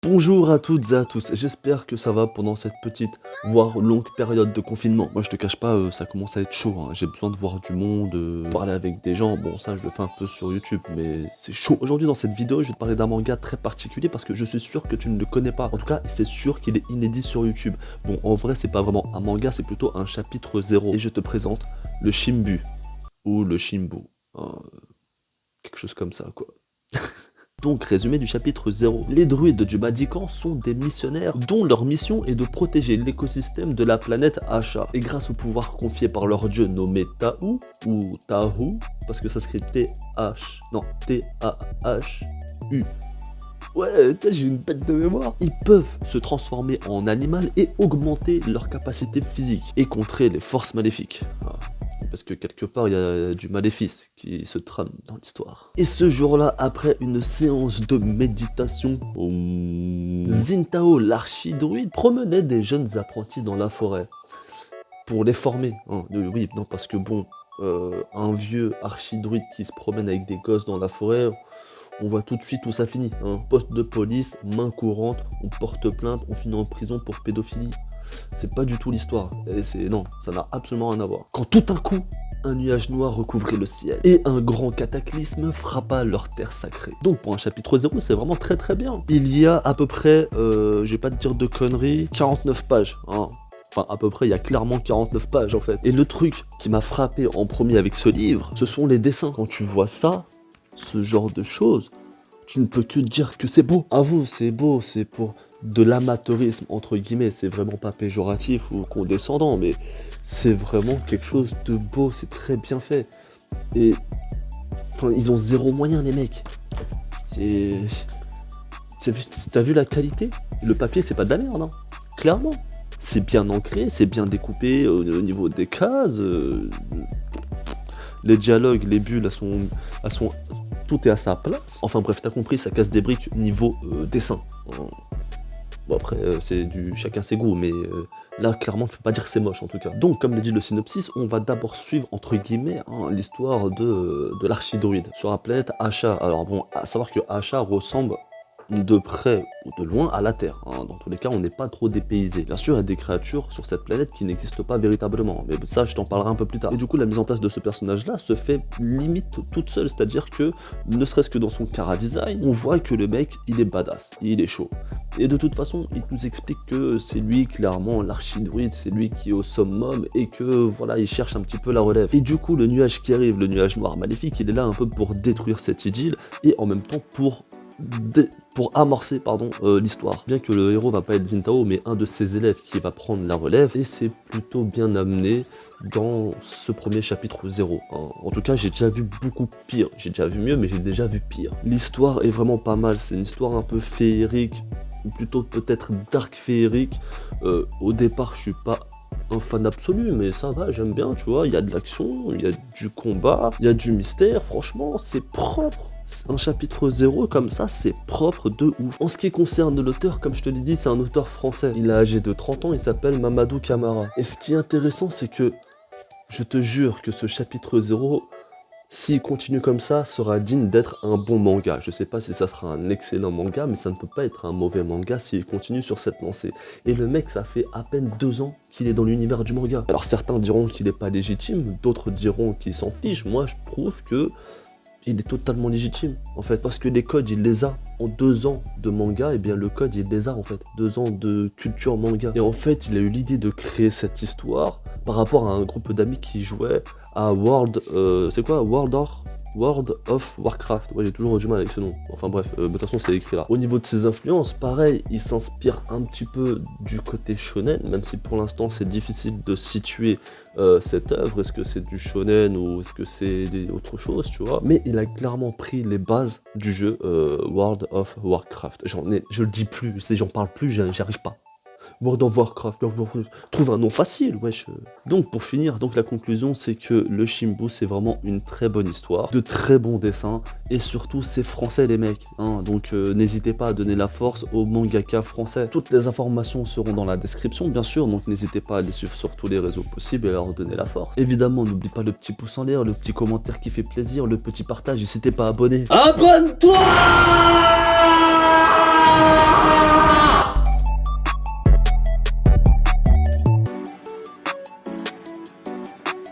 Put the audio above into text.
Bonjour à toutes et à tous, j'espère que ça va pendant cette petite, voire longue période de confinement. Moi je te cache pas, ça commence à être chaud, hein. J'ai besoin de voir du monde, parler avec des gens, bon ça je le fais un peu sur YouTube, mais c'est chaud. Aujourd'hui dans cette vidéo, je vais te parler d'un manga très particulier parce que je suis sûr que tu ne le connais pas. En tout cas, c'est sûr qu'il est inédit sur YouTube. Bon, en vrai, c'est pas vraiment un manga, c'est plutôt un chapitre 0. Et je te présente le Shimbu, ou le Shimbu, hein, quelque chose comme ça quoi. Donc, résumé du chapitre 0. Les druides du Madican sont des missionnaires dont leur mission est de protéger l'écosystème de la planète Asha. Et grâce au pouvoir confié par leur dieu nommé Tahu, ou Tahu, parce que ça s'écrit T-H, non, T-A-H-U. Ouais, j'ai une bête de mémoire. Ils peuvent se transformer en animal et augmenter leur capacité physique et contrer les forces maléfiques. Voilà. Parce que quelque part, il y a du maléfice qui se trame dans l'histoire. Et ce jour-là, après une séance de méditation, Zintao, l'archidruide, promenait des jeunes apprentis dans la forêt. Pour les former. Hein. Oui, non, parce que bon, un vieux archidruide qui se promène avec des gosses dans la forêt, on voit tout de suite où ça finit. Hein. Poste de police, main courante, on porte plainte, on finit en prison pour pédophilie. C'est pas du tout l'histoire. Non, ça n'a absolument rien à voir. Quand tout d'un coup, un nuage noir recouvrait le ciel et un grand cataclysme frappa leur terre sacrée. Donc pour un chapitre 0, c'est vraiment très très bien. Il y a à peu près, je vais pas te dire de conneries, 49 pages. Hein. Enfin, à peu près, il y a clairement 49 pages en fait. Et le truc qui m'a frappé en premier avec ce livre, ce sont les dessins. Quand tu vois ça, ce genre de choses, tu ne peux que dire que c'est beau. Avoue, c'est beau, c'est pour de l'amateurisme, entre guillemets, c'est vraiment pas péjoratif ou condescendant, mais c'est vraiment quelque chose de beau, c'est très bien fait. Et, enfin, ils ont zéro moyen, les mecs. T'as vu la qualité? Le papier, c'est pas de la merde, hein. Clairement. C'est bien ancré, c'est bien découpé au niveau des cases. Les dialogues, les bulles, elles sont tout est à sa place. Enfin bref, t'as compris, ça casse des briques niveau dessin. Bon après, c'est du chacun ses goûts, mais là, clairement, tu peux pas dire que c'est moche, en tout cas. Donc, comme l'a dit le synopsis, on va d'abord suivre, entre guillemets, hein, l'histoire de l'archidruide sur la planète Asha. Alors bon, à savoir que Asha ressemble de près ou de loin à la Terre. Hein. Dans tous les cas, on n'est pas trop dépaysé. Bien sûr, il y a des créatures sur cette planète qui n'existent pas véritablement, mais ça, je t'en parlerai un peu plus tard. Et du coup, la mise en place de ce personnage-là se fait limite toute seule, c'est-à-dire que, ne serait-ce que dans son chara-design, on voit que le mec, il est badass, il est chaud. Et de toute façon, il nous explique que c'est lui, clairement, l'archidruide, c'est lui qui est au summum, et que, voilà, il cherche un petit peu la relève. Et du coup, le nuage qui arrive, le nuage noir maléfique, il est là un peu pour détruire cette idylle, et en même temps pour amorcer l'histoire. Bien que le héros va pas être Zintao, mais un de ses élèves qui va prendre la relève, et c'est plutôt bien amené dans ce premier chapitre 0. Hein. En tout cas, j'ai déjà vu beaucoup pire. J'ai déjà vu mieux, mais j'ai déjà vu pire. L'histoire est vraiment pas mal, c'est une histoire un peu féerique, ou plutôt peut-être dark féerique. Au départ, je suis pas un fan absolu, mais ça va, j'aime bien, tu vois, il y a de l'action, il y a du combat, il y a du mystère, franchement, c'est propre. Un chapitre 0 comme ça, c'est propre de ouf. En ce qui concerne l'auteur, comme je te l'ai dit, c'est un auteur français. Il est âgé de 30 ans, il s'appelle Mamadou Camara. Et ce qui est intéressant, c'est que, je te jure que ce chapitre 0, s'il continue comme ça, sera digne d'être un bon manga. Je sais pas si ça sera un excellent manga, mais ça ne peut pas être un mauvais manga s'il continue sur cette lancée. Et le mec, ça fait à peine 2 ans qu'il est dans l'univers du manga. Alors certains diront qu'il n'est pas légitime, d'autres diront qu'il s'en fiche. Moi, je trouve que il est totalement légitime, en fait, parce que les codes, il les a. En 2 ans de manga, et bien le code, il les a, en fait. 2 ans de culture manga. Et en fait, il a eu l'idée de créer cette histoire par rapport à un groupe d'amis qui jouait à World of Warcraft. Ouais, j'ai toujours du mal avec ce nom. Enfin bref, de toute façon, c'est écrit là. Au niveau de ses influences, pareil, il s'inspire un petit peu du côté shonen, même si pour l'instant, c'est difficile de situer cette œuvre. Est-ce que c'est du shonen ou est-ce que c'est autre chose, tu vois? Mais il a clairement pris les bases du jeu World of Warcraft. Je le dis plus, j'en parle plus, j'y arrive pas. World of Warcraft, trouve un nom facile, wesh. Donc pour finir, la conclusion c'est que le Shimbu c'est vraiment une très bonne histoire, de très bons dessins, et surtout c'est français les mecs, hein. Donc n'hésitez pas à donner la force aux mangaka français. Toutes les informations seront dans la description bien sûr, donc n'hésitez pas à les suivre sur tous les réseaux possibles et à leur donner la force. Évidemment, n'oublie pas le petit pouce en l'air, le petit commentaire qui fait plaisir, le petit partage, et si t'es pas abonné, abonne-toi!